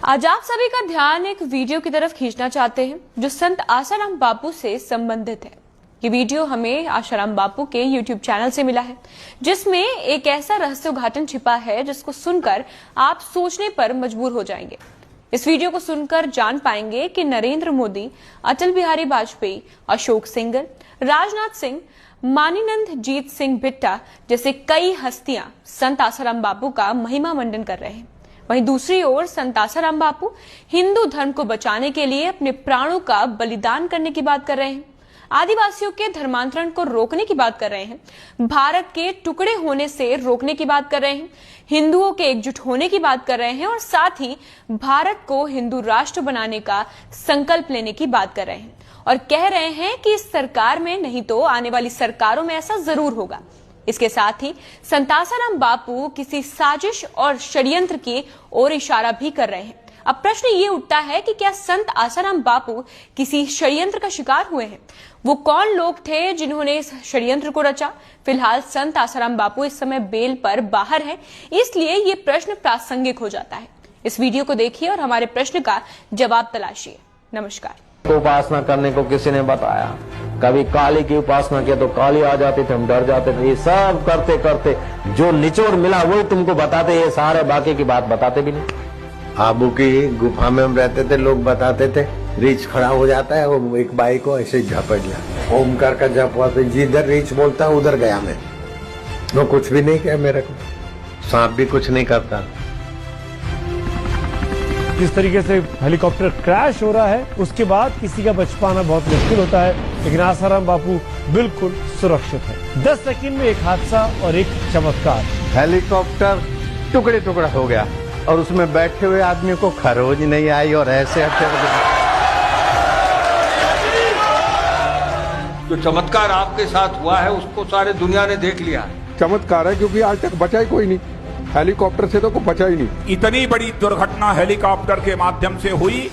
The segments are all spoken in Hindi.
आज आप सभी का ध्यान एक वीडियो की तरफ खींचना चाहते हैं जो संत आसाराम बापू से संबंधित है। ये वीडियो हमें आसाराम बापू के YouTube चैनल से मिला है, जिसमें एक ऐसा रहस्य उद्घाटन छिपा है जिसको सुनकर आप सोचने पर मजबूर हो जाएंगे। इस वीडियो को सुनकर जान पाएंगे कि नरेंद्र मोदी, अटल बिहारी वाजपेयी, अशोक सिंघल, राजनाथ सिंह, मानीनंद जीत सिंह बिट्टा जैसे कई हस्तियां संत आसाराम बापू का महिमा मंडन कर रहे हैं। वहीं दूसरी ओर संत आसाराम बापू हिंदू धर्म को बचाने के लिए अपने प्राणों का बलिदान करने की बात कर रहे हैं, आदिवासियों के धर्मांतरण को रोकने की बात कर रहे हैं, भारत के टुकड़े होने से रोकने की बात कर रहे हैं, हिंदुओं के एकजुट होने की बात कर रहे हैं और साथ ही भारत को हिंदू राष्ट्र बनाने का संकल्प लेने की बात कर रहे हैं और कह रहे हैं कि इस सरकार में नहीं तो आने वाली सरकारों में ऐसा जरूर होगा। इसके साथ ही संत आसाराम बापू किसी साजिश और षड्यंत्र की ओर इशारा भी कर रहे हैं। अब प्रश्न ये उठता है कि क्या संत आसाराम बापू किसी षड्यंत्र का शिकार हुए हैं? वो कौन लोग थे जिन्होंने इस षड्यंत्र को रचा? फिलहाल संत आसाराम बापू इस समय बेल पर बाहर है, इसलिए ये प्रश्न प्रासंगिक हो जाता है। इस वीडियो को देखिए और हमारे प्रश्न का जवाब तलाशिए। नमस्कार। उपासना करने को किसी ने बताया, कभी काली की उपासना किया तो काली आ जाती थी, हम डर जाते थे। ये सब करते करते जो निचोड़ मिला वही तुमको बताते, ये सारे बाकी की बात बताते भी नहीं। आबू की गुफा में हम रहते थे, लोग बताते थे रीछ खड़ा हो जाता है, वो एक बाई को ऐसे झपट लिया, ओमकार का जप हुआ, जिधर रीछ बोलता है उधर गया मैं। वो कुछ भी नहीं किया मेरे को, सांप भी कुछ नहीं करता। जिस तरीके से हेलीकॉप्टर क्रैश हो रहा है उसके बाद किसी का बच पाना बहुत मुश्किल होता है, लेकिन आसाराम बापू बिल्कुल सुरक्षित है। 10 सेकंड में एक हादसा और एक चमत्कार। हेलीकॉप्टर टुकड़े टुकड़ा हो गया और उसमें बैठे हुए आदमी को खरोज नहीं आई और ऐसे जो चमत्कार आपके साथ हुआ है उसको सारे दुनिया ने देख लिया। चमत्कार है क्योंकि आज तक बचा ही कोई नहीं, हेलीकॉप्टर से तो कोई बचा ही नहीं। इतनी बड़ी दुर्घटना हेलीकॉप्टर के माध्यम से हुई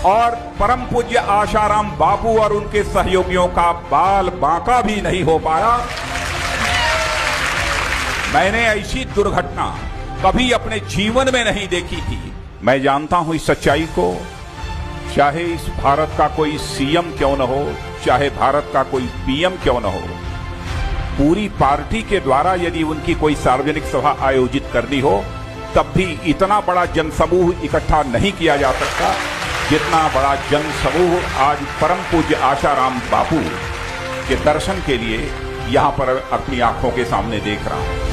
और परम पूज्य आसाराम बापू और उनके सहयोगियों का बाल बांका भी नहीं हो पाया। मैंने ऐसी दुर्घटना कभी अपने जीवन में नहीं देखी थी। मैं जानता हूं इस सच्चाई को, चाहे इस भारत का कोई सीएम क्यों न हो, चाहे भारत का कोई पीएम क्यों न हो, पूरी पार्टी के द्वारा यदि उनकी कोई सार्वजनिक सभा आयोजित करनी हो तब भी इतना बड़ा जनसमूह इकट्ठा नहीं किया जा सकता जितना बड़ा जनसमूह आज परम पूज्य आसाराम बापू के दर्शन के लिए यहां पर अपनी आंखों के सामने देख रहा हूं।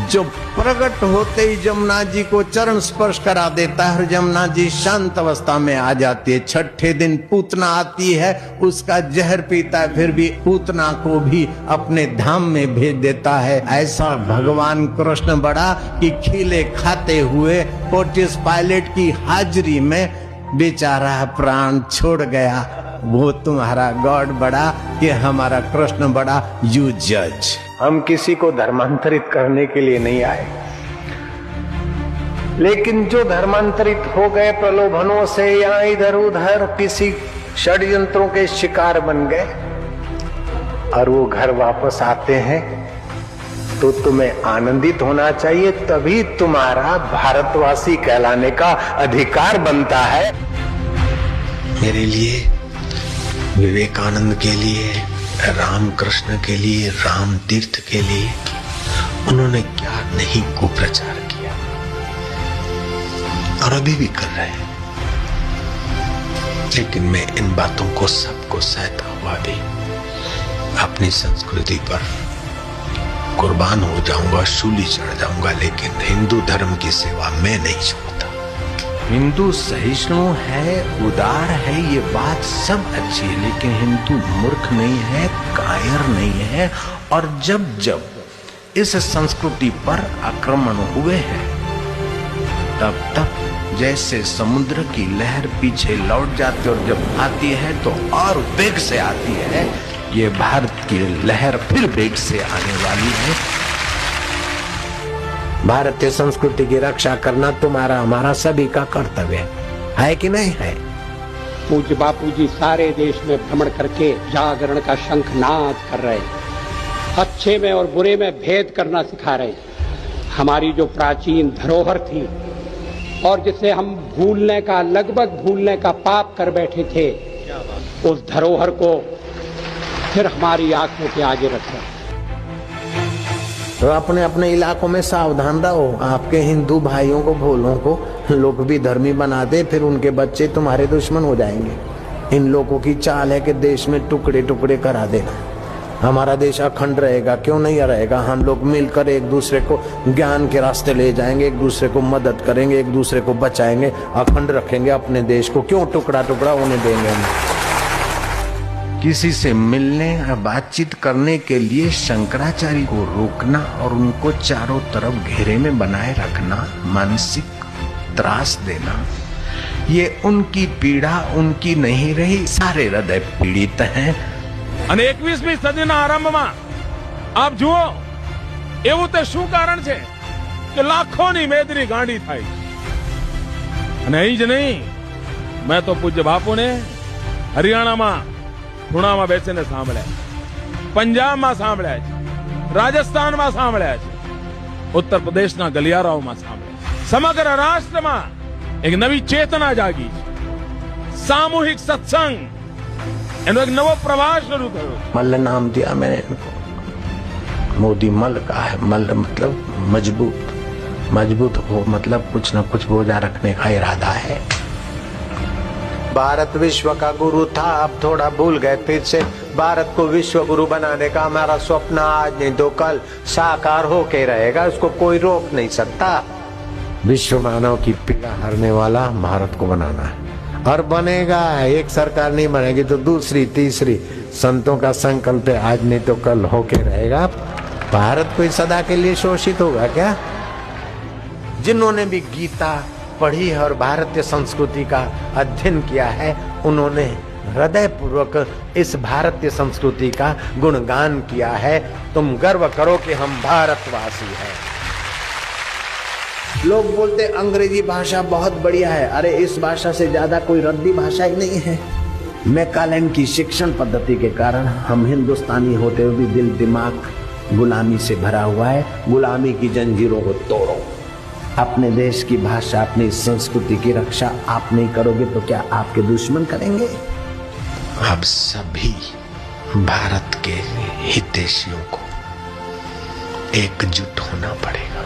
जो प्रकट होते ही जमुना जी को चरण स्पर्श करा देता है और जमुना जी शांत अवस्था में आ जाती है। छठे दिन पूतना आती है, उसका जहर पीता है, फिर भी पूतना को भी अपने धाम में भेज देता है। ऐसा भगवान कृष्ण बड़ा कि खिले खाते हुए पोर्टियस पायलट की हाजिरी में बेचारा प्राण छोड़ गया। वो तुम्हारा गॉड बड़ा कि हमारा कृष्ण बड़ा, यू जज। हम किसी को धर्मांतरित करने के लिए नहीं आए, लेकिन जो धर्मांतरित हो गए प्रलोभनों से या इधर उधर किसी षड्यंत्रों के शिकार बन गए और वो घर वापस आते हैं तो तुम्हें आनंदित होना चाहिए, तभी तुम्हारा भारतवासी कहलाने का अधिकार बनता है। मेरे लिए, विवेकानंद के लिए, रामकृष्ण के लिए, राम तीर्थ के लिए उन्होंने क्या नहीं कुप्रचार किया और अभी भी कर रहे हैं। लेकिन मैं इन बातों को सबको सहता हुआ भी अपनी संस्कृति पर कुर्बान हो जाऊंगा, शूली चढ़ जाऊंगा, लेकिन हिंदू धर्म की सेवा मैं नहीं छोड़ता। हिंदू सहिष्णु है, उदार है, ये बात सब अच्छी है, लेकिन हिंदू मूर्ख नहीं है, कायर नहीं है। और जब जब इस संस्कृति पर आक्रमण हुए हैं तब तब जैसे समुद्र की लहर पीछे लौट जाती है और जब आती है तो और वेग से आती है। ये भारत की लहर फिर वेग से आने वाली है। भारतीय संस्कृति की रक्षा करना तुम्हारा हमारा सभी का कर्तव्य है कि नहीं है? पूज्य बापू जी सारे देश में भ्रमण करके जागरण का शंखनाद कर रहे हैं, अच्छे में और बुरे में भेद करना सिखा रहे हैं। हमारी जो प्राचीन धरोहर थी और जिसे हम भूलने का लगभग भूलने का पाप कर बैठे थे, उस धरोहर को फिर हमारी आंखों के आगे रखा। तो अपने अपने इलाकों में सावधान रहो। आपके हिंदू भाइयों को भोलों को लोग भी धर्मी बना दे, फिर उनके बच्चे तुम्हारे दुश्मन हो जाएंगे। इन लोगों की चाल है कि देश में टुकड़े टुकड़े करा देना। हमारा देश अखंड रहेगा, क्यों नहीं रहेगा? हम लोग मिलकर एक दूसरे को ज्ञान के रास्ते ले जाएंगे, एक दूसरे को मदद करेंगे, एक दूसरे को बचाएंगे, अखंड रखेंगे अपने देश को। क्यों टुकड़ा टुकड़ा होने देंगे हम? किसी से मिलने और बातचीत करने के लिए शंकराचार्य को रोकना और उनको चारों तरफ घेरे में बनाए रखना, मानसिक त्रास देना, ये उनकी पीड़ा उनकी नहीं रही। सारे हृदय पीड़ित हैं। અને 21મી સદીના આરંભમાં આપ જુઓ એવું તે શું કારણ છે કે લાખોની મેદની ગાંડી થાય અને અહીં જ નહીં, મેં તો પૂજ્ય બાપુને હરિયાણામાં પુણામાં બેસીને સાંભળ્યા, પંજાબમાં સાંભળ્યા છે, રાજસ્થાનમાં સાંભળ્યા છે, ઉત્તર પ્રદેશના ગલિયારાઓમાં સાંભળ્યા। સમગ્ર રાષ્ટ્રમાં એક નવી ચેતના જાગી છે। સામૂહિક સત્સંગ एनो एक नवो प्रवास शुरू करो। मल्ल नाम दिया मैंने इनको। मोदी मल का है। मल्ल मतलब मजबूत, मजबूत हो मतलब कुछ न कुछ बोझा रखने का इरादा है। भारत विश्व का गुरु था, अब थोड़ा भूल गए। फिर से भारत को विश्व गुरु बनाने का हमारा स्वप्न आज नहीं तो कल साकार होके रहेगा, उसको कोई रोक नहीं सकता। विश्व मानव की पीड़ा हरने वाला भारत को बनाना है और बनेगा। एक सरकार नहीं बनेगी तो दूसरी तीसरी। संतों का संकल्प है, आज नहीं तो कल होके रहेगा। भारत कोई सदा के लिए शोषित होगा क्या? जिन्होंने भी गीता पढ़ी है और भारतीय संस्कृति का अध्ययन किया है, उन्होंने हृदय पूर्वक इस भारतीय संस्कृति का गुणगान किया है। तुम गर्व करो कि हम भारतवासी हैं। लोग बोलते अंग्रेजी भाषा बहुत बढ़िया है। अरे इस भाषा से ज्यादा कोई रद्दी भाषा ही नहीं है। मैकालेन की शिक्षण पद्धति के कारण हम हिंदुस्तानी होते हुए भी दिल दिमाग गुलामी से भरा हुआ है। गुलामी की जंजीरों को तोड़ो। अपने देश की भाषा, अपनी संस्कृति की रक्षा आप नहीं करोगे तो क्या आपके दुश्मन करेंगे? अब सभी भारत के हितैषियों को एकजुट होना पड़ेगा।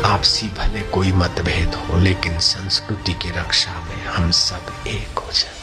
आपसी भले कोई मतभेद हो, लेकिन संस्कृति की रक्षा में हम सब एक हो जाए।